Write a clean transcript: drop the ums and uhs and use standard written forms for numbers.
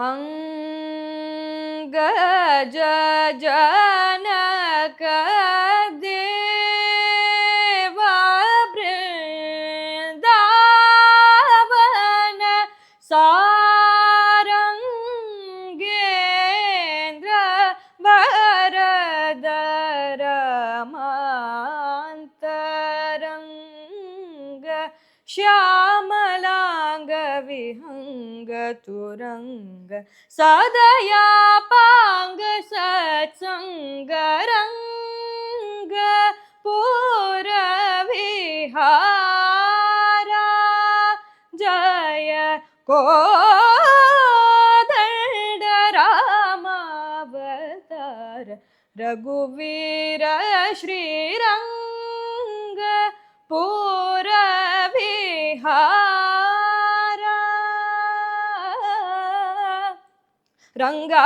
अंगज जनक देवा वृंदावन सारंगेन्द्र वरदर मांतरंग श्यामलांग विहंग तुरंग सदया पांग सत्संग रंग पुरविहारा जय कोदंड रामावतार रघुवीर श्रीरंग पुरविहारा रंगा